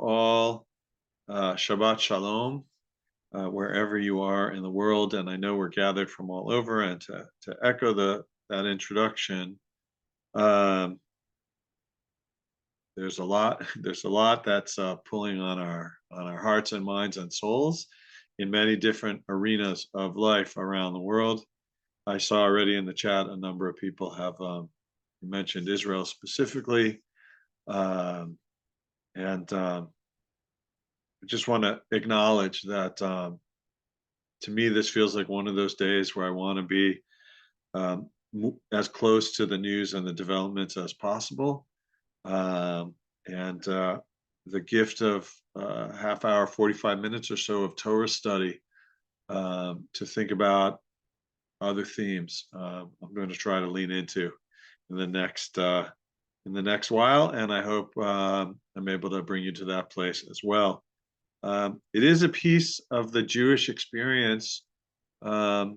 all. Shabbat Shalom, wherever you are in the world. And I know we're gathered from all over. And to echo that introduction, there's a lot that's pulling on our hearts and minds and souls in many different arenas of life around the world. I saw already in the chat a number of people have mentioned Israel specifically, and I just want to acknowledge that to me this feels like one of those days where I want to be as close to the news and the developments as possible, and the gift of half hour, 45 minutes or so of Torah study to think about other themes. I'm going to try to lean into in the next while, and I hope I'm able to bring you to that place as well. It is a piece of the Jewish experience that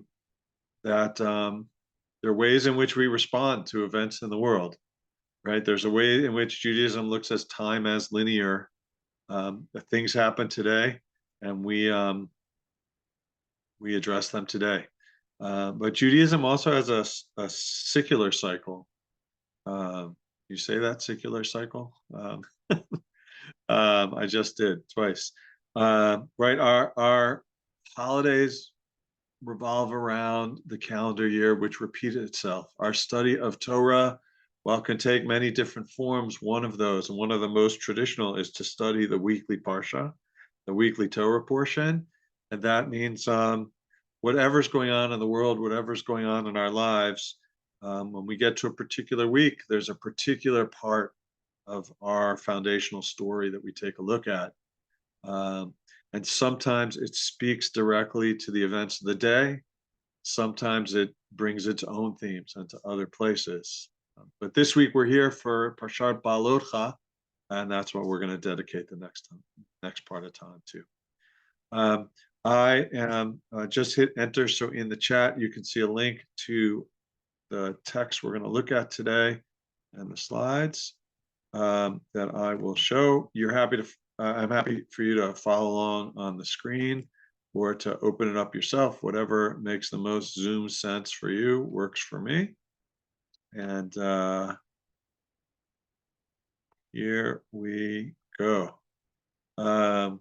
there are ways in which we respond to events in the world, right? There's a way in which Judaism looks at time as linear. That things happen today, and we address them today. But Judaism also has a secular cycle. You say that, secular cycle? I just did twice. Right, our holidays revolve around the calendar year, which repeats itself. Our study of Torah, while can take many different forms, one of those, and one of the most traditional, is to study the weekly Parsha, the weekly Torah portion. And that means whatever's going on in the world, whatever's going on in our lives, when we get to a particular week, there's a particular part of our foundational story that we take a look at. And sometimes it speaks directly to the events of the day. Sometimes it brings its own themes into other places. But this week we're here for Parashat Beha'alotcha, and that's what we're going to dedicate the next part of time to. I am just hit enter, so in the chat you can see a link to the text we're going to look at today and the slides that I will show. I'm happy for you to follow along on the screen or to open it up yourself. Whatever makes the most Zoom sense for you works for me. And here we go. The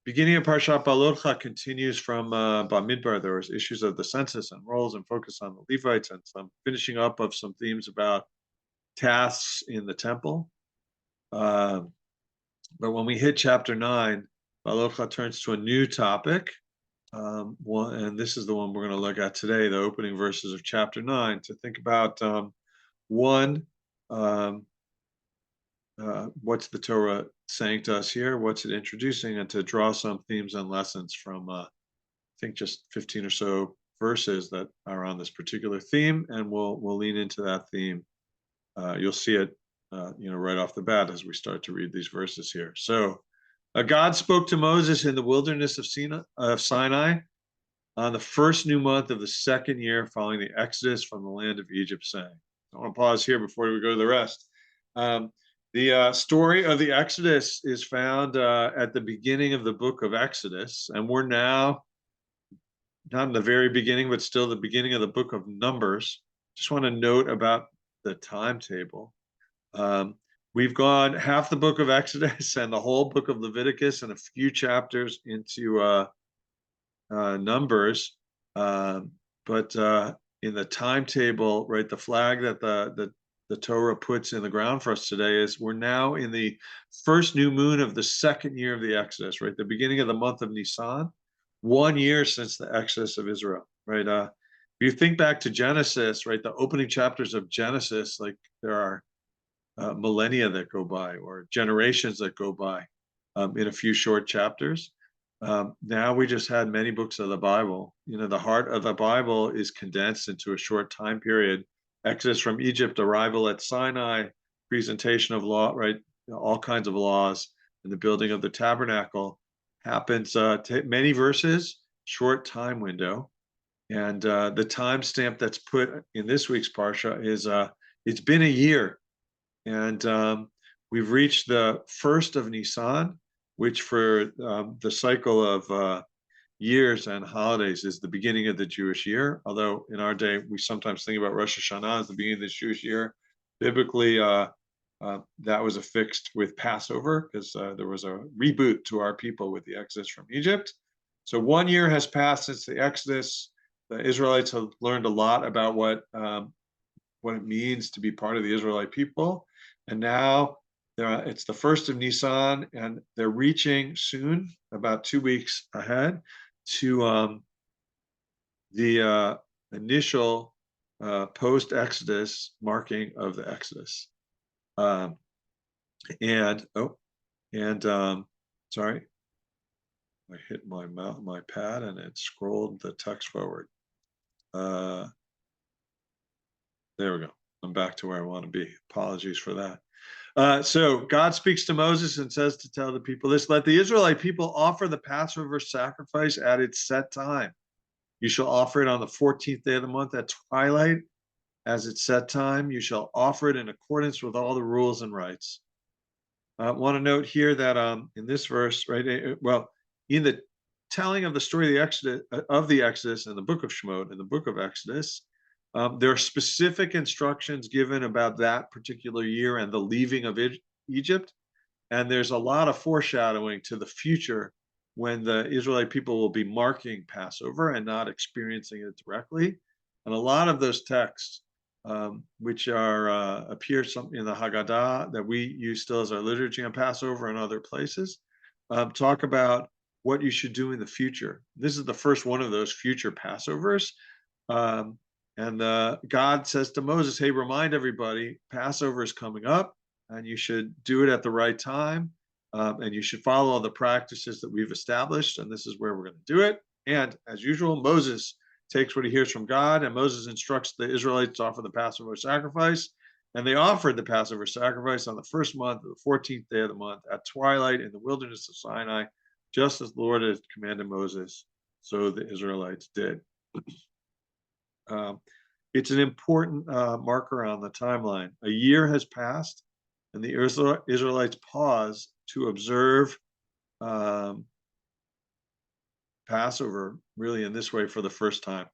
beginning of Parashat Beha'alotcha continues from Bamidbar. There was issues of the census and roles and focus on the Levites and some finishing up of some themes about tasks in the temple. But when we hit chapter 9, Beha'alotcha turns to a new topic. And this is the one we're going to look at today, the opening verses of chapter 9, to think about what's the Torah saying to us here, what's it introducing, and to draw some themes and lessons from I think just 15 or so verses that are on this particular theme, and we'll lean into that theme. You'll see it right off the bat as we start to read these verses here. So God spoke to Moses in the wilderness of Sinai on the first new month of the second year following the exodus from the land of Egypt, saying. I want to pause here before we go to the rest. The story of the Exodus is found at the beginning of the book of Exodus, and we're now not in the very beginning, but still the beginning of the book of Numbers. Just want to note about the timetable. We've gone half the book of Exodus and the whole book of Leviticus and a few chapters into Numbers, but in the timetable, right, the flag that the Torah puts in the ground for us today is we're now in the first new moon of the second year of the Exodus, right? The beginning of the month of Nisan, 1 year since the Exodus of Israel, right? If you think back to Genesis, right, the opening chapters of Genesis, like there are millennia that go by or generations that go by in a few short chapters. Now we just had many books of the Bible. The heart of the Bible is condensed into a short time period. Exodus from Egypt, arrival at Sinai, presentation of law, right? All kinds of laws, and the building of the tabernacle happens many verses, short time window. And the timestamp that's put in this week's Parsha is it's been a year. And we've reached the first of Nisan, which for the cycle of years and holidays is the beginning of the Jewish year. Although in our day, we sometimes think about Rosh Hashanah as the beginning of the Jewish year. Biblically, that was affixed with Passover because there was a reboot to our people with the Exodus from Egypt. So 1 year has passed since the Exodus. The Israelites have learned a lot about what it means to be part of the Israelite people. And now it's the first of Nisan, and they're reaching soon, about 2 weeks ahead, to the initial post-Exodus marking of the Exodus. Sorry, I hit my pad, and it scrolled the text forward. There we go. I'm back to where I want to be. Apologies for that. So God speaks to Moses and says to tell the people this: let the Israelite people offer the Passover sacrifice at its set time. You shall offer it on the 14th day of the month at twilight, as its set time. You shall offer it in accordance with all the rules and rites. I want to note here that in this verse, right, well, in the telling of the story of the Exodus in the book of Shemot, in the book of Exodus, there are specific instructions given about that particular year and the leaving of Egypt. And there's a lot of foreshadowing to the future when the Israelite people will be marking Passover and not experiencing it directly. And a lot of those texts, which appear in the Haggadah that we use still as our liturgy on Passover and other places, talk about what you should do in the future. This is the first one of those future Passovers. And God says to Moses, hey, remind everybody, Passover is coming up, and you should do it at the right time. And you should follow all the practices that we've established. And this is where we're going to do it. And as usual, Moses takes what he hears from God, and Moses instructs the Israelites to offer the Passover sacrifice. And they offered the Passover sacrifice on the first month of the 14th day of the month at twilight in the wilderness of Sinai, just as the Lord had commanded Moses. So the Israelites did. It's an important marker on the timeline. A year has passed, and the Israelites pause to observe Passover really in this way for the first time.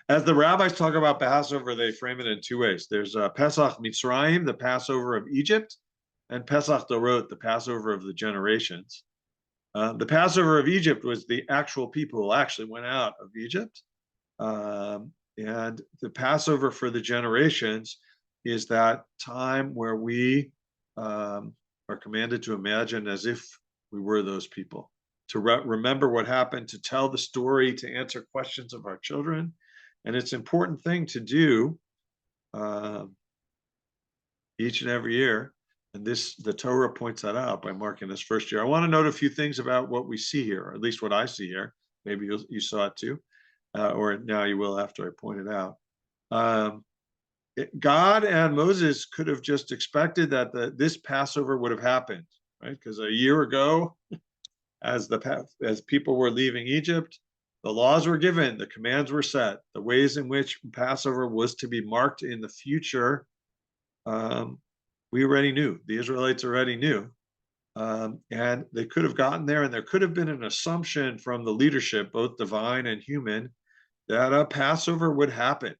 As the rabbis talk about Passover, they frame it in two ways. There's Pesach Mitzrayim, the Passover of Egypt, and Pesach Dorot, the Passover of the generations. The Passover of Egypt was the actual people who actually went out of Egypt. And the Passover for the generations is that time where we are commanded to imagine as if we were those people, to remember what happened, to tell the story, to answer questions of our children. And it's an important thing to do each and every year. And the Torah points that out by marking this first year. I want to note a few things about what we see here, or at least what I see here. Maybe you saw it too. Or now you will after I point it out. God and Moses could have just expected that this Passover would have happened, right? Because a year ago, as people were leaving Egypt, the laws were given, the commands were set, the ways in which Passover was to be marked in the future, we already knew. The Israelites already knew. And they could have gotten there, and there could have been an assumption from the leadership, both divine and human, that a Passover would happen.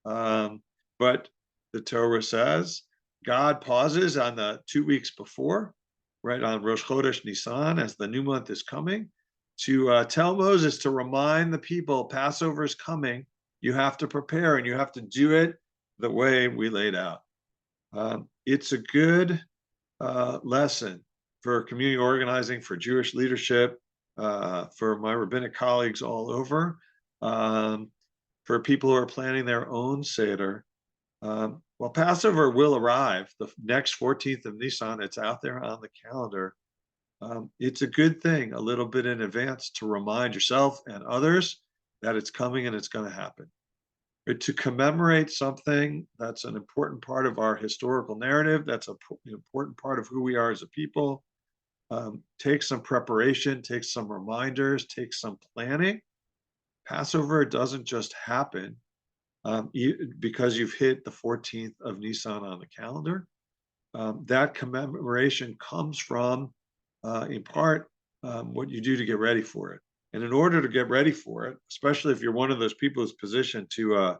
But the Torah says God pauses on the 2 weeks before, right on Rosh Chodesh Nisan, as the new month is coming, to tell Moses to remind the people Passover is coming. You have to prepare, and you have to do it the way we laid out. It's a good lesson for community organizing, for Jewish leadership, for my rabbinic colleagues all over, for people who are planning their own Seder. Well, Passover will arrive the next 14th of Nisan. It's out there on the calendar. It's a good thing a little bit in advance to remind yourself and others that it's coming and it's going to happen. Or to commemorate something that's an important part of our historical narrative, that's an important part of who we are as a people. Take some preparation, take some reminders, take some planning. Passover doesn't just happen because you've hit the 14th of Nisan on the calendar. that commemoration comes from, in part, what you do to get ready for it. And in order to get ready for it, especially if you're one of those people who's positioned to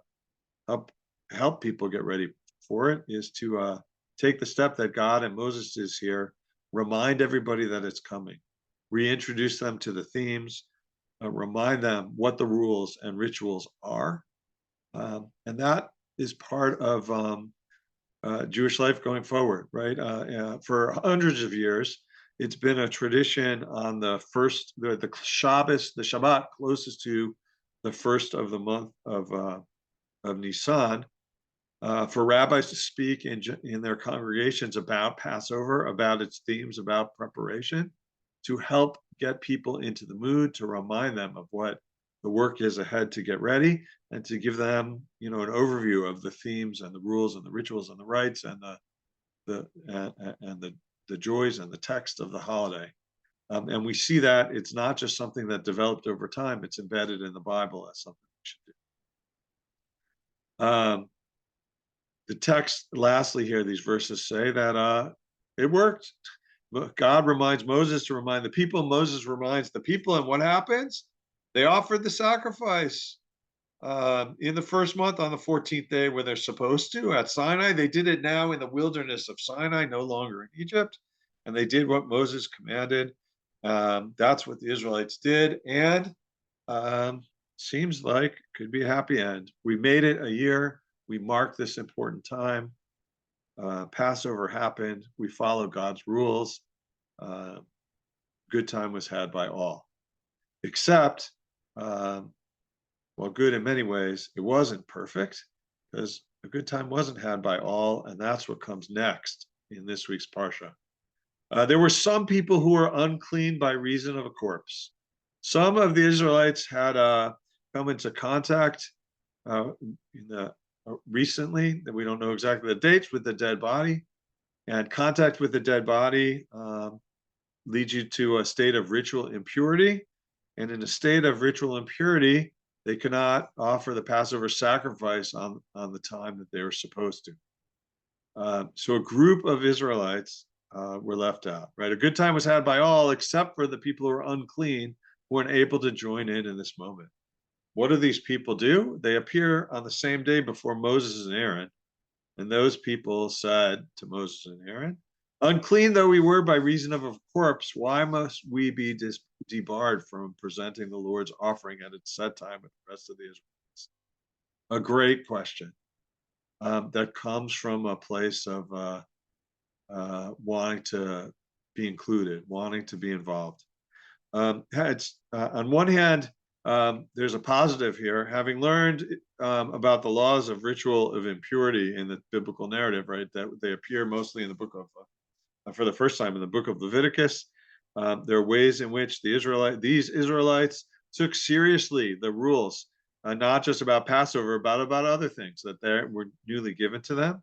help help people get ready for it, is to take the step that God and Moses is here, remind everybody that it's coming, reintroduce them to the themes, remind them what the rules and rituals are, and that is part of Jewish life going forward, right? For hundreds of years, it's been a tradition on the Shabbos, the Shabbat closest to the first of the month of Nisan, for rabbis to speak in their congregations about Passover, about its themes, about preparation, to help get people into the mood, to remind them of what the work is ahead to get ready, and to give them, an overview of the themes and the rules and the rituals and the rites and the joys and the text of the holiday. And we see that it's not just something that developed over time; it's embedded in the Bible as something we should do. The text, lastly, here, these verses say that it worked. God reminds Moses to remind the people. Moses reminds the people, and what happens? They offered the sacrifice in the first month on the 14th day, where they're supposed to at Sinai. They did it now in the wilderness of Sinai, no longer in Egypt, and they did what Moses commanded. That's what the Israelites did, and seems like it could be a happy end. We made it a year. We marked this important time. Passover happened. We followed God's rules. Good time was had by all, except, well, good in many ways, it wasn't perfect, because a good time wasn't had by all, and that's what comes next in this week's Parsha. There were some people who were unclean by reason of a corpse. Some of the Israelites had come into contact recently, that we don't know exactly the dates, with the dead body, and contact with the dead body leads you to a state of ritual impurity, and in a state of ritual impurity, they could not offer the Passover sacrifice on the time that they were supposed to. So a group of Israelites were left out, right? A good time was had by all, except for the people who were unclean, who weren't able to join in this moment. What do these people do? They appear on the same day before Moses and Aaron, and those people said to Moses and Aaron, "Unclean though we were by reason of a corpse, why must we be debarred from presenting the Lord's offering at its set time with the rest of the Israelites?" A great question that comes from a place of wanting to be included, wanting to be involved. On one hand, there's a positive here, having learned about the laws of ritual of impurity in the biblical narrative, right? That they appear mostly in the book of, for the first time in the book of Leviticus. There are ways in which these Israelites took seriously the rules, not just about Passover, but about other things that were newly given to them.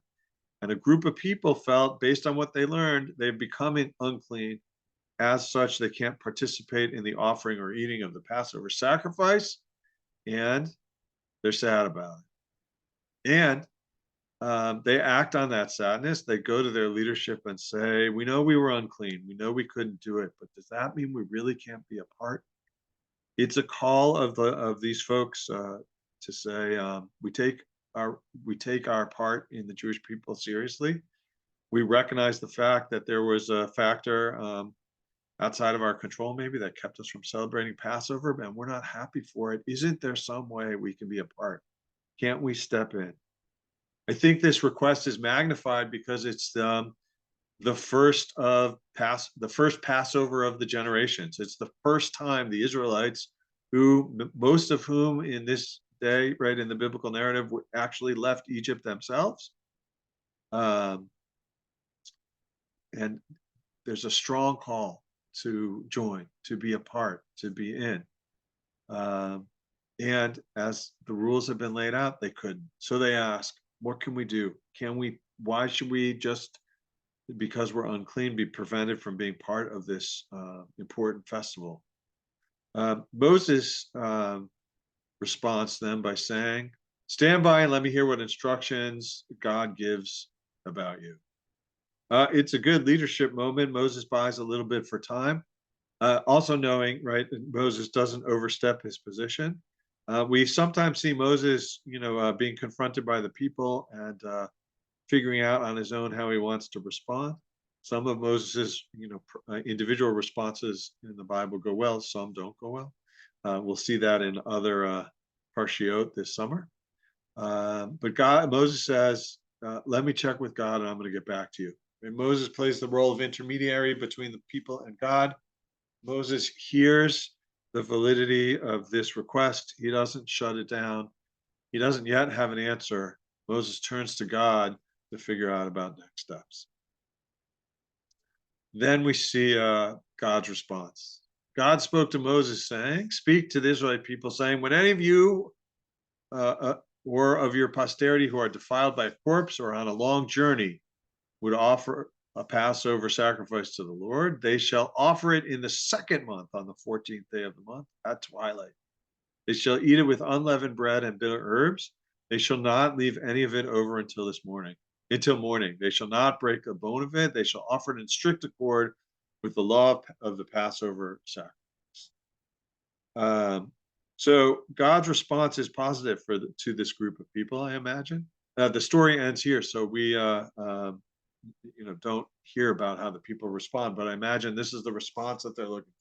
And a group of people felt, based on what they learned, they've become unclean. As such, they can't participate in the offering or eating of the Passover sacrifice, and they're sad about it. And they act on that sadness. They go to their leadership and say, "We know we were unclean. We know we couldn't do it, but does that mean we really can't be a part?" It's a call of these folks to say, we take our part in the Jewish people seriously. We recognize the fact that there was a factor outside of our control, maybe, that kept us from celebrating Passover, and we're not happy for it. Isn't there some way we can be a part? Can't we step in? I think this request is magnified because it's the first Passover of the generations. It's the first time the Israelites, who most of whom in this day, right, in the biblical narrative, actually left Egypt themselves. And there's a strong call to join, to be a part, to be in. And as the rules have been laid out, they couldn't. So they ask, what can we do? Why should we just, because we're unclean, be prevented from being part of this important festival? Moses responds to them by saying, "Stand by and let me hear what instructions God gives about you." It's a good leadership moment. Moses buys a little bit for time, also knowing, right, that Moses doesn't overstep his position. We sometimes see Moses, being confronted by the people and figuring out on his own how he wants to respond. Some of Moses's, individual responses in the Bible go well. Some don't go well. We'll see that in other parshiot this summer. But Moses says, "Let me check with God, and I'm going to get back to you." And Moses plays the role of intermediary between the people and God. Moses hears the validity of this request. He doesn't shut it down. He doesn't yet have an answer. Moses turns to God to figure out about next steps. Then we see God's response. God spoke to Moses, saying, "Speak to the Israelite people, saying, when any of you or of your posterity who are defiled by a corpse or on a long journey would offer a Passover sacrifice to the Lord, they shall offer it in the second month on the 14th day of the month at twilight. They shall eat it with unleavened bread and bitter herbs. They shall not leave any of it over until morning. They shall not break a bone of it. They shall offer it in strict accord with the law of the Passover sacrifice." Um, so God's response is positive to this group of people, I imagine. The story ends here, so we don't hear about how the people respond, but I imagine this is the response that they're looking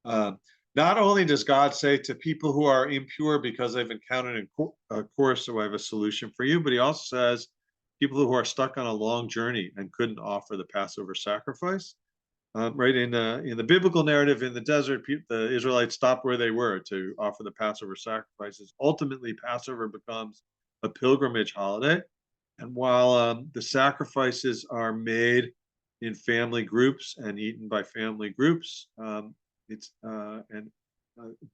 for. Not only does God say to people who are impure because they've encountered a course, so I have a solution for you, but he also says people who are stuck on a long journey and couldn't offer the Passover sacrifice. Right in the biblical narrative in the desert, the Israelites stopped where they were to offer the Passover sacrifices. Ultimately, Passover becomes a pilgrimage holiday, and while the sacrifices are made in family groups and eaten by family groups, it's and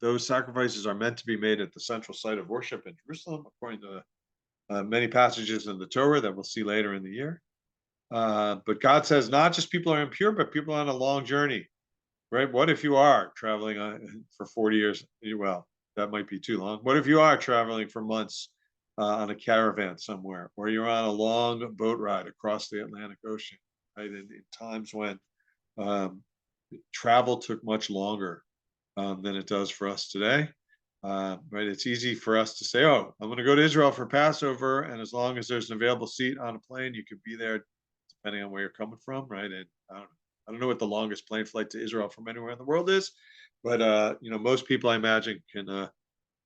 those sacrifices are meant to be made at the central site of worship in Jerusalem, according to many passages in the Torah that we'll see later in the year. But God says not just people are impure, but people on a long journey, right? What if you are traveling for 40 years? Well, that might be too long. What if you are traveling for months on a caravan somewhere, or you're on a long boat ride across the Atlantic Ocean, right? In times when um, travel took much longer than it does for us today. Right, it's easy for us to say, "Oh, I'm going to go to Israel for Passover," and as long as there's an available seat on a plane, you could be there, depending on where you're coming from, right? And I don't know what the longest plane flight to Israel from anywhere in the world is, but most people I imagine can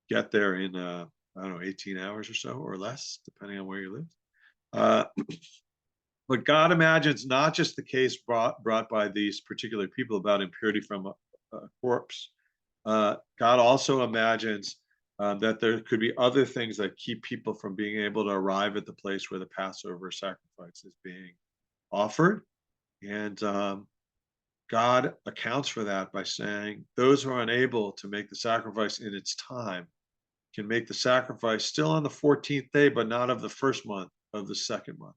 get there in I don't know 18 hours or so or less, depending on where you live. Uh, but God imagines not just the case brought by these particular people about impurity from a corpse. God also imagines that there could be other things that keep people from being able to arrive at the place where the Passover sacrifice is being offered. And God accounts for that by saying those who are unable to make the sacrifice in its time can make the sacrifice still on the 14th day, but not of the first month, of the second month.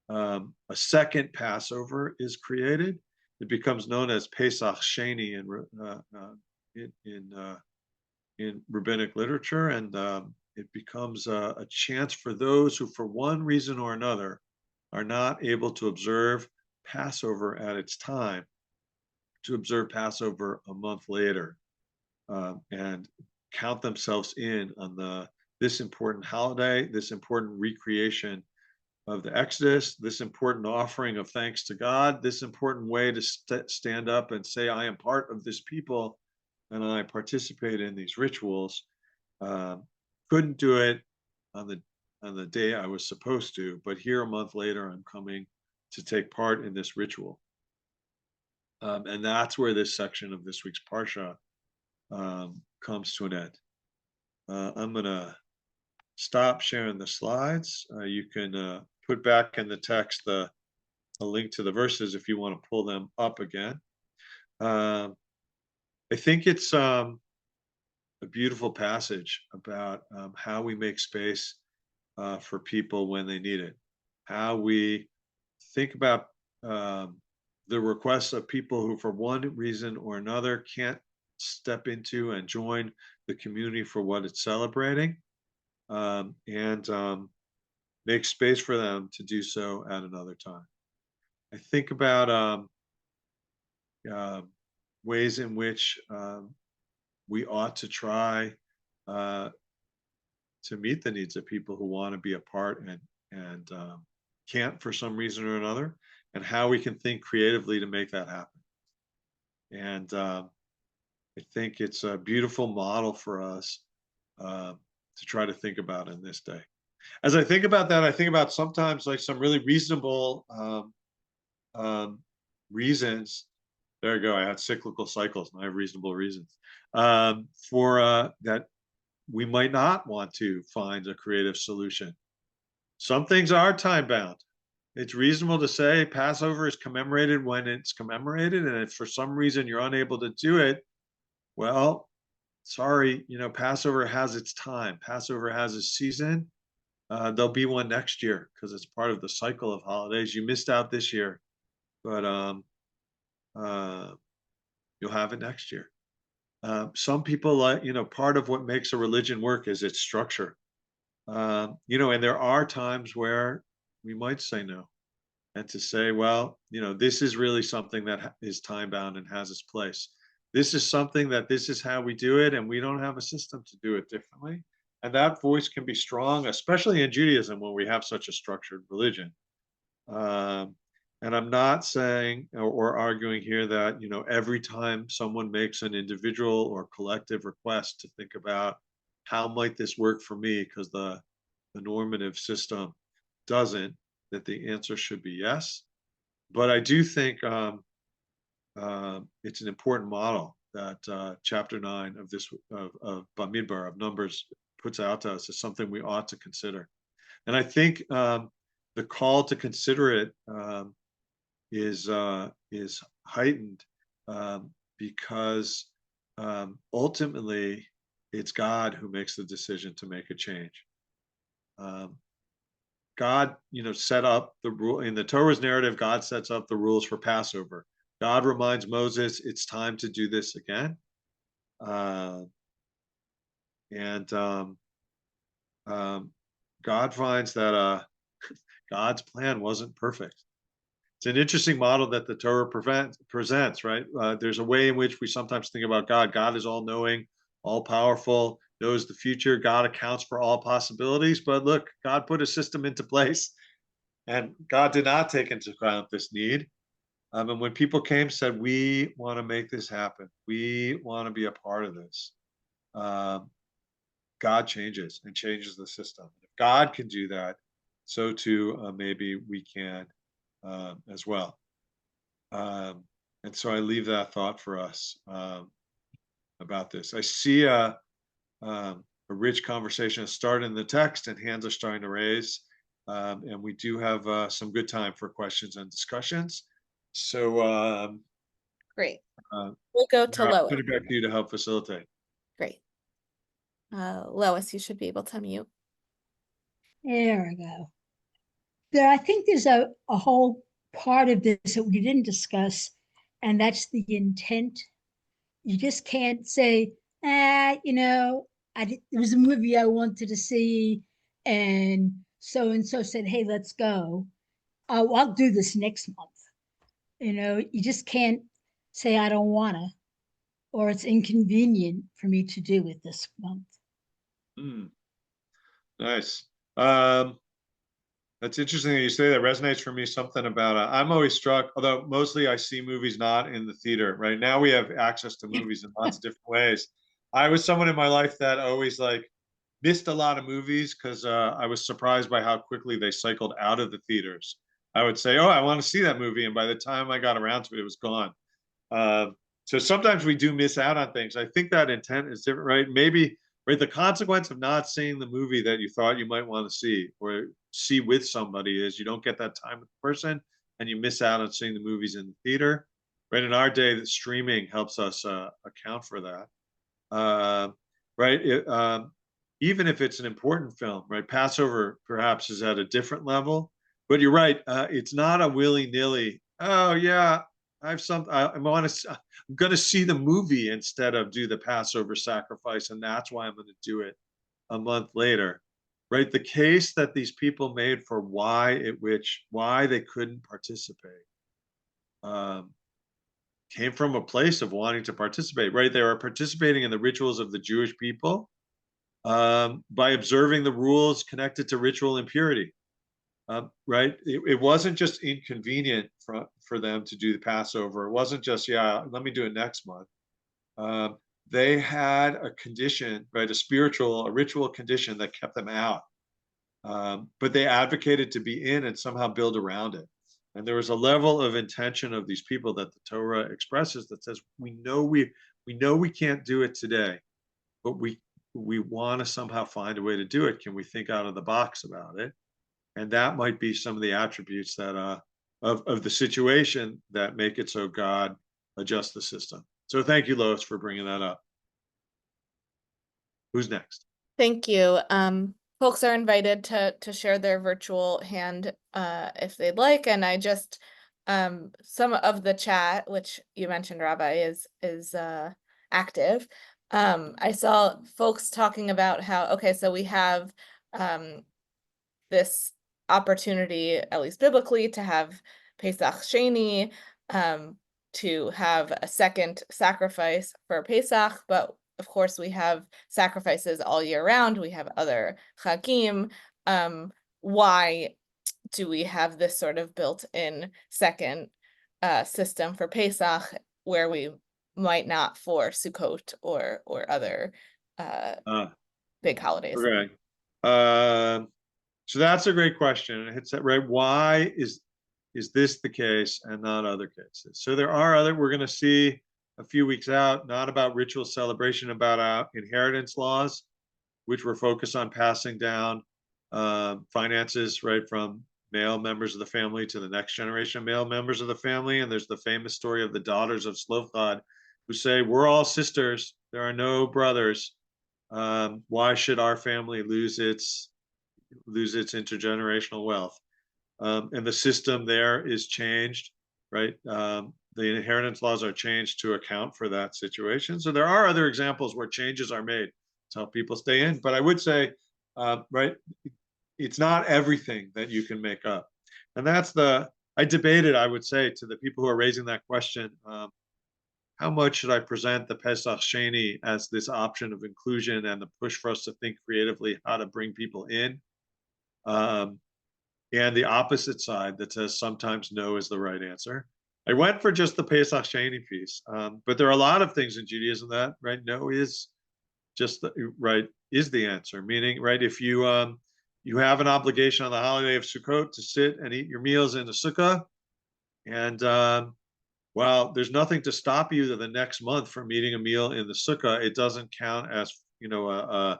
A second Passover is created. It becomes known as Pesach Sheni in rabbinic literature, and it becomes a chance for those who, for one reason or another, are not able to observe Passover at its time, to observe Passover a month later, and count themselves in on this important holiday, this important recreation of the Exodus, this important offering of thanks to God, this important way to stand up and say, "I am part of this people, and I participate in these rituals." Um, couldn't do it on the day I was supposed to, but here a month later, I'm coming to take part in this ritual. And that's where this section of this week's Parsha comes to an end. I'm going to stop sharing the slides. You can put back in the text a link to the verses if you want to pull them up again. I think it's a beautiful passage about how we make space for people when they need it, how we think about the requests of people who, for one reason or another, can't step into and join the community for what it's celebrating, and make space for them to do so at another time. I think about uh, ways in which we ought to try uh, to meet the needs of people who want to be a part and can't for some reason or another, and how we can think creatively to make that happen. And I think it's a beautiful model for us uh, to try to think about in this day. As I think about that, I think about sometimes like some really reasonable um, reasons. There you go. I had cyclical cycles, and I have reasonable reasons for that we might not want to find a creative solution. Some things are time bound. It's reasonable to say Passover is commemorated when it's commemorated, and if for some reason you're unable to do it, well, sorry, Passover has its time. Passover has its season. There'll be one next year because it's part of the cycle of holidays. You missed out this year, but uh, you'll have it next year. Some people like, part of what makes a religion work is its structure. And there are times where we might say no and to say, well, this is really something that is time bound and has its place. This is something that this is how we do it, and we don't have a system to do it differently. And that voice can be strong, especially in Judaism when we have such a structured religion. Um, and I'm not saying or arguing here that, every time someone makes an individual or collective request to think about how might this work for me, because the normative system doesn't, that the answer should be yes. But I do think it's an important model that chapter 9 of this of Bamidbar of Numbers puts out to us as something we ought to consider. And I think the call to consider it is heightened because ultimately it's God who makes the decision to make a change. Um, God, set up the rule in the Torah's narrative. God sets up the rules for Passover. God reminds Moses, it's time to do this again. Uh, and God finds that God's plan wasn't perfect. It's an interesting model that the Torah presents, right? There's a way in which we sometimes think about God. God is all knowing, all powerful, knows the future. God accounts for all possibilities. But look, God put a system into place, and God did not take into account this need. And when people came, said, "We want to make this happen. We want to be a part of this." Um, God changes and changes the system. If God can do that, so too maybe we can as well. Um, and so I leave that thought for us about this. I see a rich conversation start in the text, and hands are starting to raise. And we do have some good time for questions and discussions. So Great. We'll go to I'll Lois. put it back to you to help facilitate. Great. Lois, you should be able to mute. There we go. I think there's a whole part of this that we didn't discuss, and that's the intent. You just can't say, it was a movie I wanted to see, and so said, hey, let's go. Oh, I'll do this next month. You just can't say I don't wanna, or it's inconvenient for me to do it this month. Nice. That's interesting that you say that. Resonates for me something about I'm always struck, although mostly I see movies not in the theater. Right now we have access to movies in lots of different ways. I was someone in my life that always like missed a lot of movies because I was surprised by how quickly they cycled out of the theaters. I would say, "Oh, I want to see that movie," and by the time I got around to it, it was gone. So sometimes we do miss out on things. I think that intent is different, right? Maybe, right, the consequence of not seeing the movie that you thought you might want to see or see with somebody is you don't get that time with the person, and you miss out on seeing the movies in the theater. Right, in our day, that streaming helps us account for that. Uh, right, even if it's an important film, right? Passover perhaps is at a different level, but you're right. It's not a willy nilly. Oh yeah, I'm going to see the movie instead of do the Passover sacrifice, and that's why I'm going to do it a month later. Right, the case that these people made for why they couldn't participate came from a place of wanting to participate, right? They were participating in the rituals of the Jewish people by observing the rules connected to ritual impurity. Right? It wasn't just inconvenient for them to do the Passover. It wasn't just, yeah, let me do it next month. Um, they had a condition, right? A ritual condition that kept them out. But they advocated to be in and somehow build around it. And there was a level of intention of these people that the Torah expresses that says, we know we can't do it today, but we want to somehow find a way to do it. Can we think out of the box about it? And that might be some of the attributes that of the situation that make it so God adjusts the system. So thank you, Lois, for bringing that up. Who's next? Thank you. Folks are invited to share their virtual hand if they'd like, and I just some of the chat, which you mentioned, Rabbi, is active. I saw folks talking about how, okay, so we have this opportunity, at least biblically, to have Pesach Sheni, to have a second sacrifice for Pesach, but of course we have sacrifices all year round. We have other Chagim. Why do we have this sort of built-in second system for Pesach where we might not for Sukkot or other big holidays? Okay. So that's a great question. And it hits that right. Why is this the case and not other cases? So there are other, we're going to see a few weeks out, not about ritual celebration, about inheritance laws, which were focused on passing down finances, right, from male members of the family to the next generation of male members of the family. And there's the famous story of the daughters of Slovchad who say, we're all sisters. There are no brothers. Why should our family lose its intergenerational wealth? And the system there is changed, right? The inheritance laws are changed to account for that situation. So there are other examples where changes are made to help people stay in. But I would say, right, it's not everything that you can make up. And that's I debated, I would say, to the people who are raising that question, how much should I present the Pesach Sheni as this option of inclusion and the push for us to think creatively how to bring people in? And the opposite side that says sometimes no is the right answer. I went for just the Pesach Sheni piece, but there are a lot of things in Judaism that, right, no is just is the answer. Meaning, right, if you you have an obligation on the holiday of Sukkot to sit and eat your meals in the sukkah, and well, there's nothing to stop you the next month from eating a meal in the sukkah. It doesn't count as a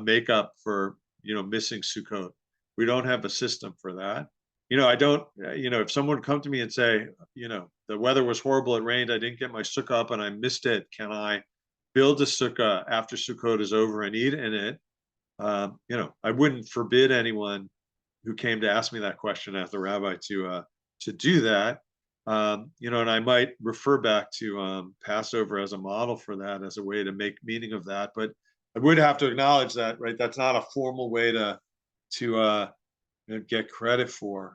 makeup for missing Sukkot. We don't have a system for that. I don't, if someone would come to me and say, the weather was horrible, it rained, I didn't get my sukkah up and I missed it. Can I build a sukkah after Sukkot is over and eat in it? I wouldn't forbid anyone who came to ask me that question as the rabbi to do that. And I might refer back to Passover as a model for that, as a way to make meaning of that. But I would have to acknowledge that, right? That's not a formal way to get credit for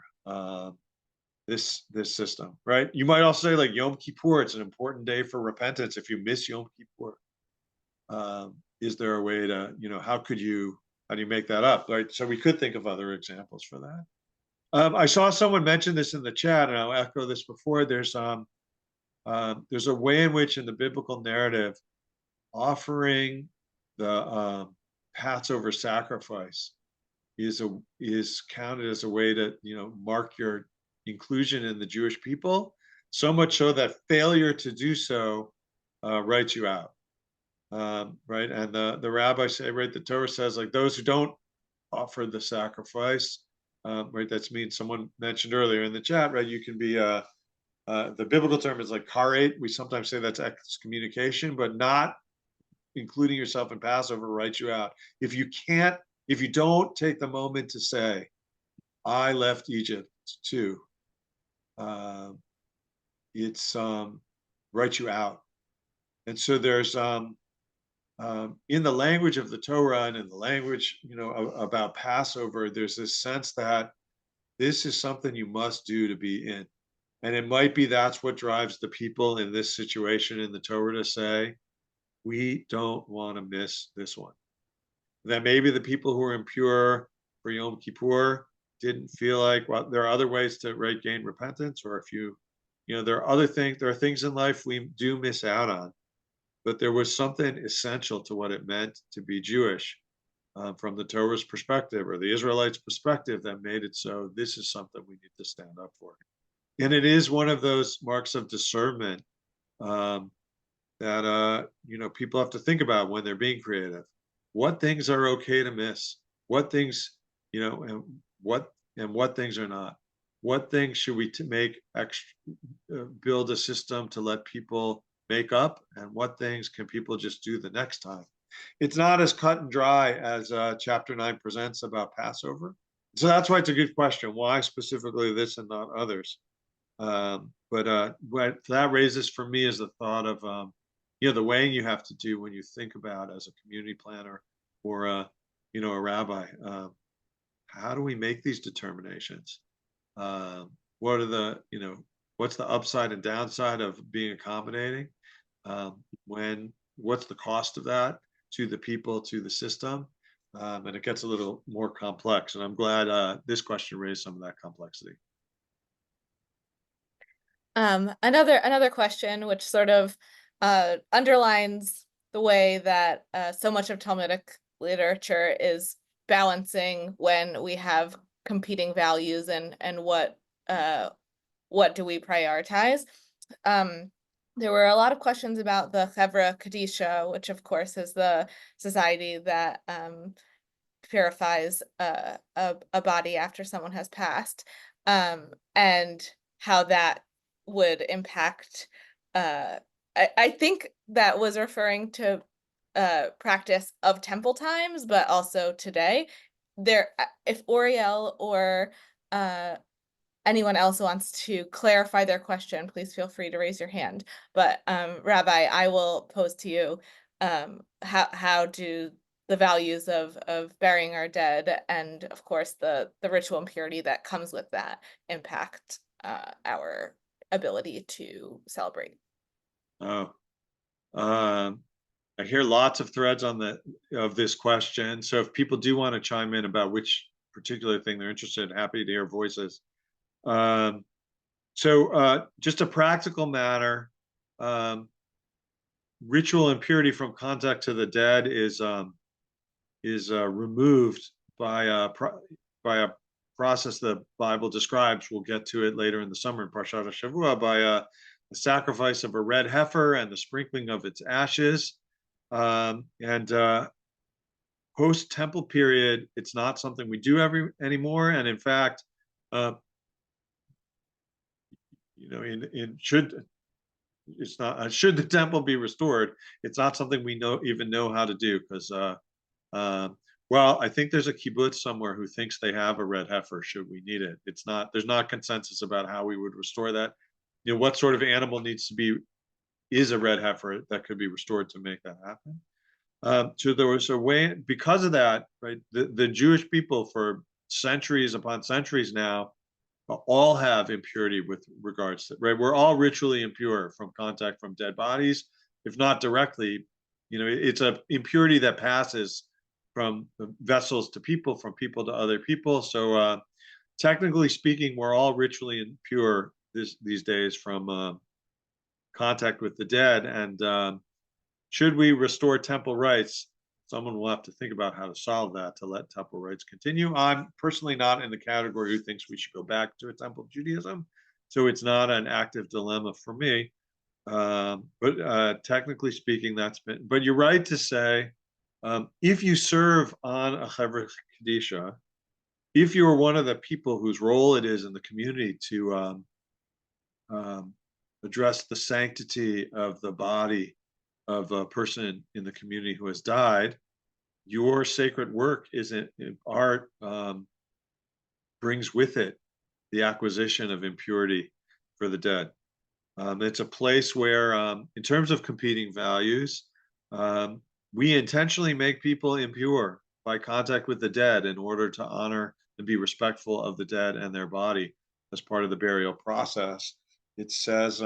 this system, right? You might also say, like, Yom Kippur, it's an important day for repentance. If you miss Yom Kippur, is there a way to, how do you make that up, right? So we could think of other examples for that. I saw someone mention this in the chat, and I'll echo this before. There's a way in which, in the biblical narrative, offering the Passover sacrifice is counted as a way to mark your inclusion in the Jewish people. So much so that failure to do so writes you out. Right, and the rabbis say, right, the Torah says, like, those who don't offer the sacrifice. Right, that's means someone mentioned earlier in the chat, right? You can be the biblical term is like karet. We sometimes say that's excommunication, but not including yourself in Passover writes you out. If you don't take the moment to say, I left Egypt too, it's writes you out. And so there's in the language of the Torah and in the language, about Passover, there's this sense that this is something you must do to be in. And it might be that's what drives the people in this situation in the Torah to say, we don't want to miss this one. That maybe the people who are impure for Yom Kippur didn't feel like, well, there are other ways to gain repentance, or if there are other things, there are things in life we do miss out on, but there was something essential to what it meant to be Jewish from the Torah's perspective or the Israelites' perspective that made it so this is something we need to stand up for. And it is one of those marks of discernment that people have to think about when they're being creative. What things are okay to miss? What things, and what things are not? What things should we make extra, build a system to let people make up, and what things can people just do the next time? It's not as cut and dry as chapter 9 presents about Passover. So that's why it's a good question. Why specifically this and not others? But what that raises for me is the thought of the weighing you have to do when you think about as a community planner or a rabbi. How do we make these determinations? What are the what's the upside and downside of being accommodating? What's the cost of that to the people, to the system? And it gets a little more complex. And I'm glad this question raised some of that complexity. Another question, which sort of underlines the way that so much of Talmudic literature is balancing when we have competing values and what do we prioritize. There were a lot of questions about the Chevra Kadisha, which of course is the society that purifies a body after someone has passed, and how that would impact. I think that was referring to practice of temple times, but also today. If Oriel or anyone else wants to clarify their question, please feel free to raise your hand. But Rabbi, I will pose to you, how do the values of burying our dead and of course the ritual impurity that comes with that impact our ability to celebrate? Oh, I hear lots of threads of this question. So if people do want to chime in about which particular thing they're interested in, happy to hear voices. So just a practical matter, ritual impurity from contact to the dead is removed by a process the Bible describes. We'll get to it later in the summer in Parashat Shavua, by the sacrifice of a red heifer and the sprinkling of its ashes. And post-temple period, it's not something we do anymore. And in fact, should the temple be restored, it's not something we even know how to do, because well, I think there's a kibbutz somewhere who thinks they have a red heifer should we need it. There's not consensus about how we would restore that. What sort of animal is a red heifer that could be restored to make that happen. So there was a way, because of that, right? The Jewish people for centuries upon centuries now all have impurity with regards to, right? We're all ritually impure from contact from dead bodies, if not directly. It's a impurity that passes from vessels to people, from people to other people. So technically speaking, we're all ritually impure these days from contact with the dead. And should we restore temple rights? Someone will have to think about how to solve that to let temple rights continue. I'm personally not in the category who thinks we should go back to a temple Judaism, so it's not an active dilemma for me. But technically speaking, but you're right to say, if you serve on a Chevra Kadisha, if you are one of the people whose role it is in the community to address the sanctity of the body of a person in the community who has died, your sacred work art brings with it the acquisition of impurity for the dead. It's a place where, in terms of competing values, we intentionally make people impure by contact with the dead in order to honor and be respectful of the dead and their body as part of the burial process. it says,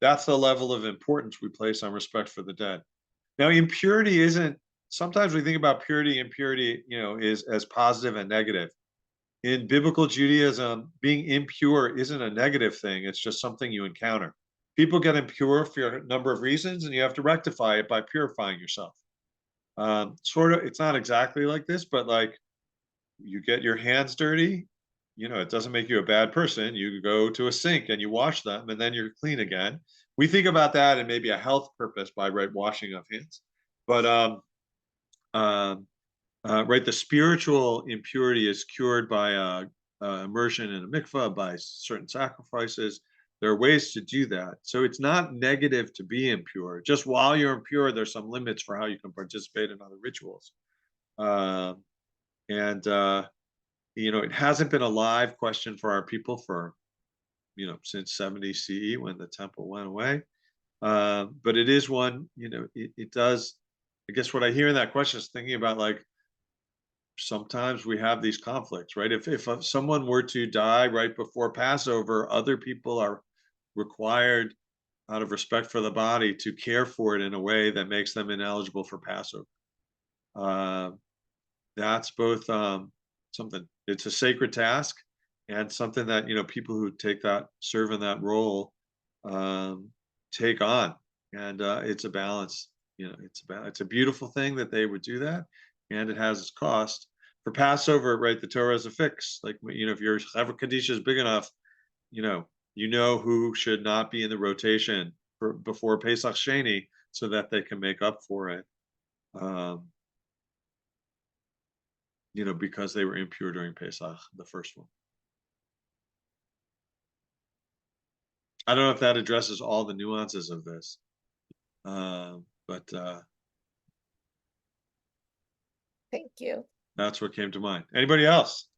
that's the level of importance we place on respect for the dead. Now, impurity isn't, sometimes we think about purity, impurity, is as positive and negative. In biblical Judaism, being impure isn't a negative thing. It's just something you encounter. People get impure for a number of reasons, and you have to rectify it by purifying yourself. Sort of, it's not exactly like this, but like you get your hands dirty, it doesn't make you a bad person. You go to a sink and you wash them, and then you're clean again. We think about that in maybe a health purpose by washing of hands, but right, the spiritual impurity is cured by immersion in a mikvah, by certain sacrifices. There are ways to do that. So it's not negative to be impure. Just while you're impure, there's some limits for how you can participate in other rituals. And it hasn't been a live question for our people for, since 70 CE when the temple went away. But it is one, it does, I guess what I hear in that question is thinking about like, sometimes we have these conflicts, right? If someone were to die right before Passover, other people are required out of respect for the body to care for it in a way that makes them ineligible for Passover. That's both something, it's a sacred task, and something that people who serve in that role take on, and it's a balance. It's a beautiful thing that they would do that, and it has its cost. For Passover, right, the Torah is a fix. Like, if your Chevra Kadisha is big enough, you know who should not be in the rotation before Pesach Sheni, so that they can make up for it. Because they were impure during Pesach, the first one. I don't know if that addresses all the nuances of this, but Thank you. that's what came to mind. Anybody else?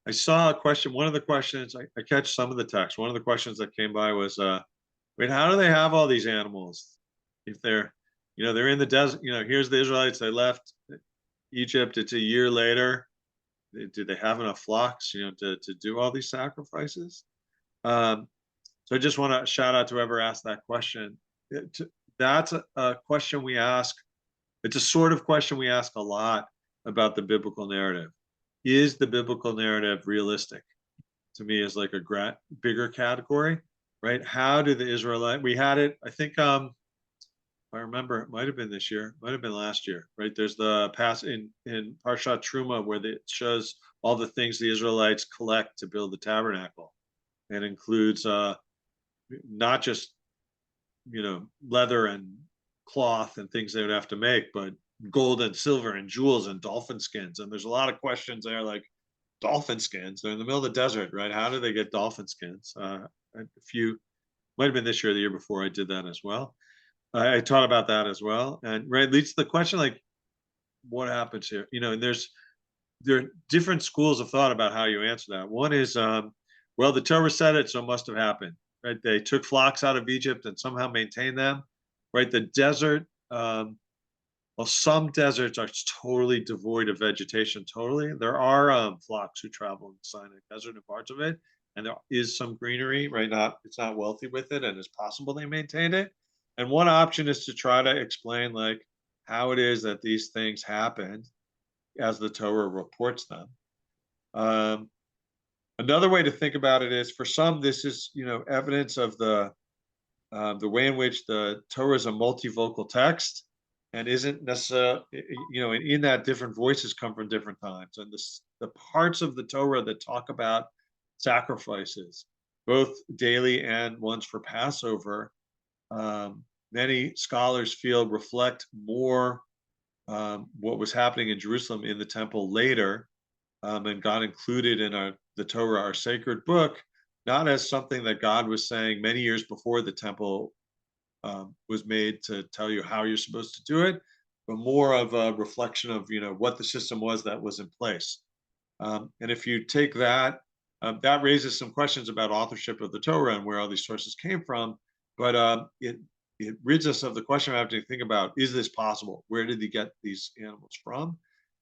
I saw a question. One of the questions, I catch some of the text. One of the questions that came by was, wait, how do they have all these animals? If they're in the desert, here's the Israelites, they left Egypt, it's a year later. Do they have enough flocks, to do all these sacrifices? So I just want to shout out to whoever asked that question. That's a question we ask. It's a sort of question we ask a lot about the biblical narrative. Is the biblical narrative realistic? To me, is like a bigger category, right? How do the Israelite? We had it. I think, if I remember, it might have been this year, might have been last year, right? There's the pass in Parashat Truma where it shows all the things the Israelites collect to build the tabernacle, and includes not just leather and cloth and things they would have to make, but gold and silver and jewels and dolphin skins. And there's a lot of questions there, like dolphin skins. They're in the middle of the desert, right? How do they get dolphin skins? A few, might have been this year or the year before, I did that as well. I taught about that as well, and right, leads to the question like, what happens here? And there are different schools of thought about how you answer that. One is, well, the Torah said it, so it must have happened, right? They took flocks out of Egypt and somehow maintained them, right? The desert, well, some deserts are totally devoid of vegetation. Totally, there are flocks who travel in the Sinai Desert in parts of it, and there is some greenery, right? It's not wealthy with it, and it's possible they maintained it. And one option is to try to explain like how it is that these things happened as the Torah reports them. Another way to think about it is, for some, this is evidence of the way in which the Torah is a multivocal text, and isn't necessarily, and in that different voices come from different times, and the parts of the Torah that talk about sacrifices, both daily and ones for Passover, many scholars feel reflect more what was happening in Jerusalem in the temple later, and got included in the Torah, our sacred book, not as something that God was saying many years before the temple was made to tell you how you're supposed to do it, but more of a reflection of what the system was that was in place. And if you take that, that raises some questions about authorship of the Torah and where all these sources came from. But it rids us of the question of having to think about, is this possible? Where did he get these animals from?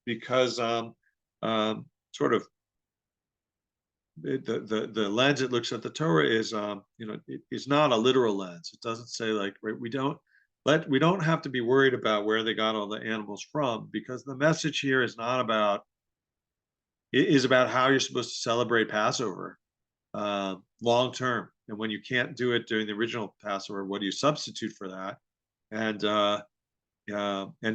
Because sort of the lens it looks at the Torah is it's not a literal lens. It doesn't say like, right, we don't have to be worried about where they got all the animals from, because the message here is not about, it is about how you're supposed to celebrate Passover long term. And when you can't do it during the original Passover, what do you substitute for that? And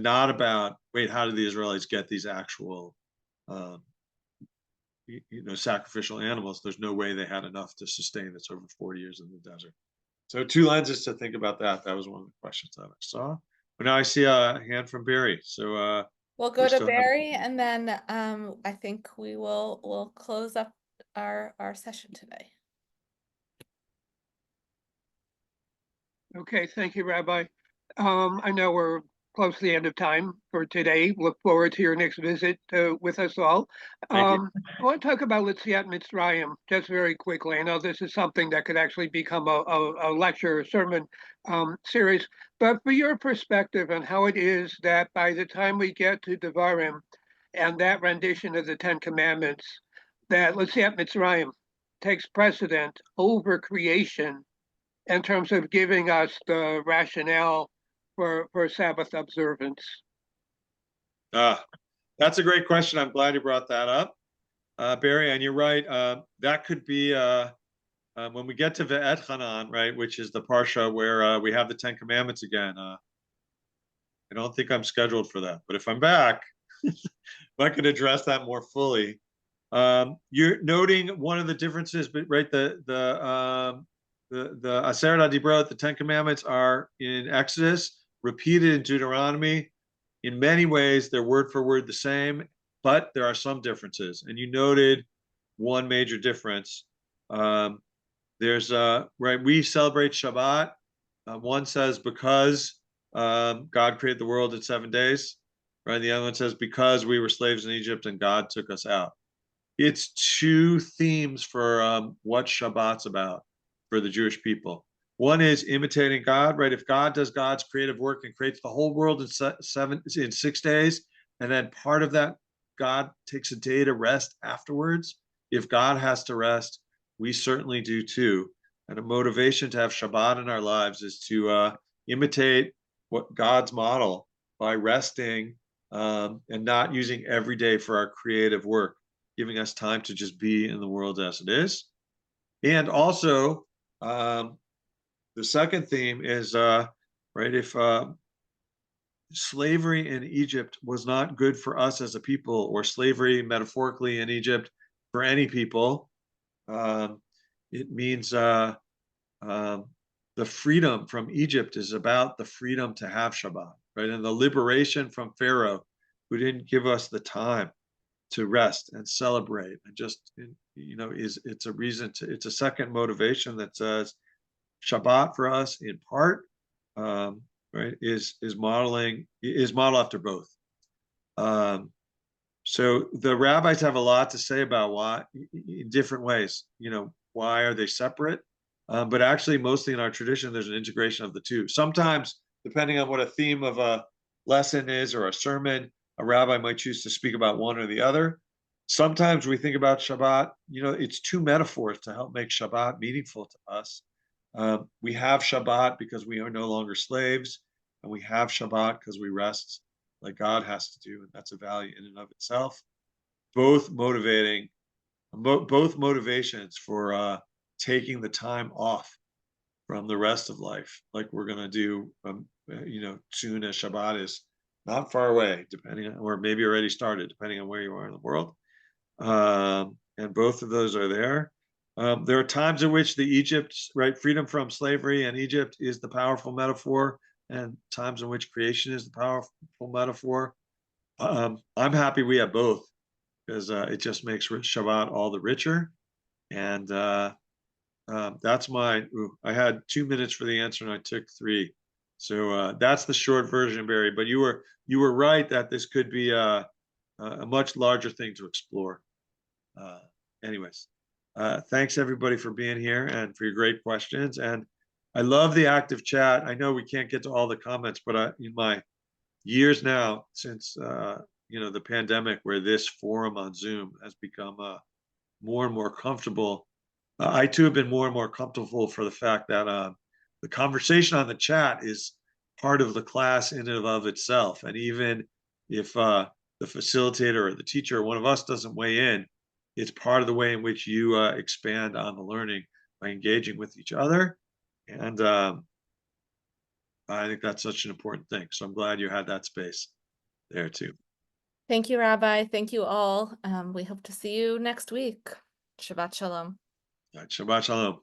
not about, wait, how did the Israelites get these actual sacrificial animals? There's no way they had enough to sustain this over 4 years in the desert. So 2 lenses to think about that. That was one of the questions that I saw. But now I see a hand from Barry. So we'll go we to still have- Barry, and then I think we'll close up our session today. Okay, thank you, Rabbi. I know we're close to the end of time for today. Look forward to your next visit with us all. Thank you. I want to talk about Litziat Mitzrayim just very quickly. I know this is something that could actually become a lecture, a sermon series, but for your perspective on how it is that by the time we get to Devarim and that rendition of the Ten Commandments, that Litziat Mitzrayim takes precedent over creation in terms of giving us the rationale for Sabbath observance? That's a great question. I'm glad you brought that up, Barry. And you're right. That could be when we get to Ve'et Hanan, right, which is the parsha where we have the Ten Commandments again. I don't think I'm scheduled for that, but if I'm back, I could address that more fully. You're noting one of the differences, but right, the Aseret HaDibrot, the Ten Commandments, are in Exodus, repeated in Deuteronomy. In many ways, they're word for word the same, but there are some differences. And you noted one major difference. There's right, we celebrate Shabbat. One says because God created the world in 7 days, right? The other one says because we were slaves in Egypt and God took us out. It's 2 themes for what Shabbat's about for the Jewish people. One is imitating God, right? If God does God's creative work and creates the whole world in 6 days, and then part of that, God takes a day to rest afterwards. If God has to rest, we certainly do too. And a motivation to have Shabbat in our lives is to imitate what God's model by resting and not using every day for our creative work, giving us time to just be in the world as it is. And also, the second theme is, right, if slavery in Egypt was not good for us as a people, or slavery metaphorically in Egypt for any people, it means the freedom from Egypt is about the freedom to have Shabbat, right? And the liberation from Pharaoh, who didn't give us the time to rest and celebrate, and just, it's a reason to, it's a second motivation that says Shabbat for us in part, right, is model after both. So the rabbis have a lot to say about why, in different ways, why are they separate? But actually, mostly in our tradition, there's an integration of the two. Sometimes, depending on what a theme of a lesson is or a sermon, a rabbi might choose to speak about one or the other. Sometimes we think about Shabbat, it's 2 metaphors to help make Shabbat meaningful to us. We have Shabbat because we are no longer slaves, and we have Shabbat because we rest like God has to do, and that's a value in and of itself. Both motivations for taking the time off from the rest of life, like we're going to do, soon as Shabbat is not far away, depending on, or maybe already started, depending on where you are in the world. And both of those are there. There are times in which the Egypt, right, freedom from slavery and Egypt is the powerful metaphor, and times in which creation is the powerful metaphor. I'm happy we have both, because it just makes Shabbat all the richer. And that's mine. I had 2 minutes for the answer, and I took 3. So that's the short version, Barry. But you were right that this could be a much larger thing to explore. Anyways, thanks everybody for being here and for your great questions. And I love the active chat. I know we can't get to all the comments, but in my years now since the pandemic, where this forum on Zoom has become more and more comfortable, I too have been more and more comfortable for the fact that the conversation on the chat is part of the class in and of itself. And even if the facilitator or the teacher or one of us doesn't weigh in, it's part of the way in which you expand on the learning by engaging with each other. And I think that's such an important thing. So I'm glad you had that space there too. Thank you, Rabbi. Thank you all. We hope to see you next week. Shabbat Shalom. All right, Shabbat Shalom.